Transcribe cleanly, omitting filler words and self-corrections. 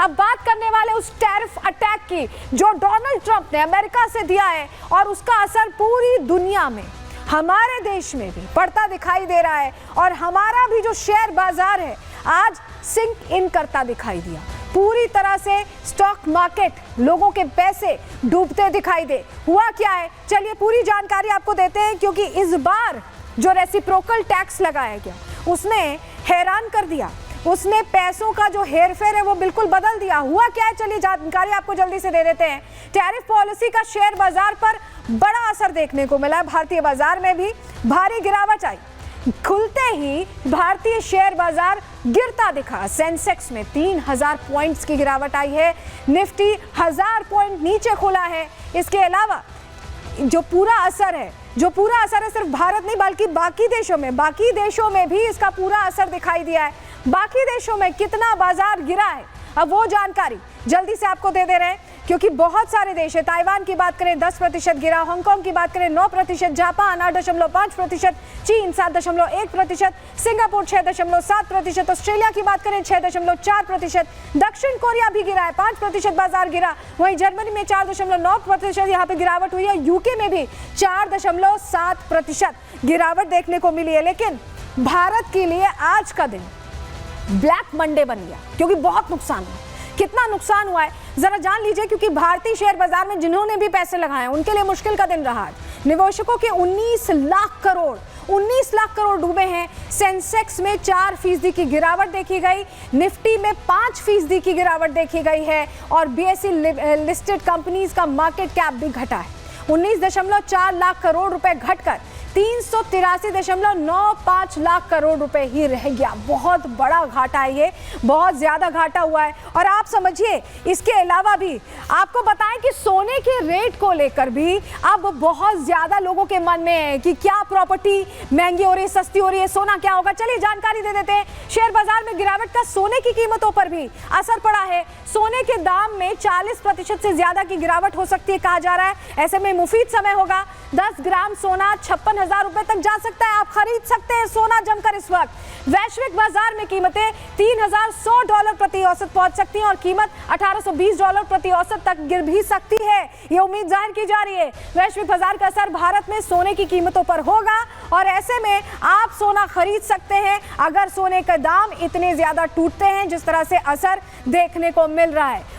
अब बात करने वाले उस टैरिफ अटैक की जो डोनाल्ड ट्रंप ने अमेरिका से दिया है और उसका असर पूरी दुनिया में, हमारे देश में भी पड़ता दिखाई दे रहा है। और हमारा भी जो शेयर बाजार है आज सिंक इन करता दिखाई दिया। पूरी तरह से स्टॉक मार्केट, लोगों के पैसे डूबते दिखाई दे। हुआ क्या है, चलिए पूरी जानकारी आपको देते हैं, क्योंकि इस बार जो रेसिप्रोकल टैक्स लगाया गया उसने हैरान कर दिया। उसने पैसों का जो हेरफेर है वो बिल्कुल बदल दिया। हुआ क्या है, चलिए जानकारी आपको जल्दी से दे देते हैं। टैरिफ पॉलिसी का शेयर बाजार पर बड़ा असर देखने को मिला। भारतीय बाजार में भी भारी गिरावट आई। खुलते ही भारतीय शेयर बाजार गिरता दिखा। सेंसेक्स में 3000 पॉइंट्स की गिरावट आई है। निफ्टी 1000 पॉइंट नीचे खुला है। इसके अलावा जो पूरा असर है सिर्फ भारत नहीं बल्कि बाकी देशों में भी इसका पूरा असर दिखाई दिया है। बाकी देशों में कितना बाजार गिरा है, अब वो जानकारी जल्दी से आपको दे रहे हैं, क्योंकि बहुत सारे देश है। ताइवान की बात करें 10% गिरा, हांगकांग की बात करें 9%, जापान 8.5%, चीन 7.1%, सिंगापुर 6.7%, ऑस्ट्रेलिया की बात करें 6.4%, दक्षिण कोरिया भी गिरा है, 5% बाजार गिरा। वहीं जर्मनी में 4.9% यहाँ पे गिरावट हुई है। यूके में भी 4.7% गिरावट देखने को मिली है। लेकिन भारत के लिए आज का दिन ब्लैक मंडे बन गया, क्योंकि बहुत नुकसान हुआ। कितना नुकसान हुआ है जरा जान लीजिए, क्योंकि भारतीय शेयर बाजार में जिन्होंने भी पैसे लगाए उनके लिए मुश्किल का दिन रहा। निवेशकों के 19 लाख करोड़ डूबे हैं। सेंसेक्स में 4% की गिरावट देखी गई, निफ्टी में 5% की गिरावट देखी गई है और बीएसई लिस्टेड कंपनीज का मार्केट कैप भी घटा है। 19.4 लाख करोड़ रुपए घटकर 383.95 लाख करोड़ रुपए ही रह गया। बहुत बड़ा घाटा है ये, बहुत ज्यादा घाटा हुआ है। और आप समझिए, इसके अलावा भी आपको बताएं कि सोने के रेट को लेकर भी अब बहुत ज्यादा लोगों के मन में है कि क्या प्रॉपर्टी महंगी हो रही है, सस्ती हो रही है, सोना क्या होगा। चलिए जानकारी दे देते हैं। शेयर बाजार में गिरावट का सोने की कीमतों पर भी असर पड़ा है। सोने के दाम में 40% से ज्यादा की गिरावट हो सकती है कहा जा रहा है। ऐसे में मुफीद समय होगा। 10 ग्राम सोना 56,000 रुपए तक जा सकता है। आप खरीद सकते हैं सोना जमकर। इस वक्त वैश्विक बाजार में कीमतें $3,100 प्रति औसत पहुंच सकती हैं और कीमत $1,820 प्रति औसत तक गिर भी सकती है। ये उम्मीद जाहिर की जा रही है। वैश्विक बाजार का असर भारत में सोने की कीमतों पर होगा और ऐसे में आप सोना खरीद सकते हैं अगर सोने के दाम इतने ज्यादा टूटते हैं जिस तरह से असर देखने को मिल रहा है।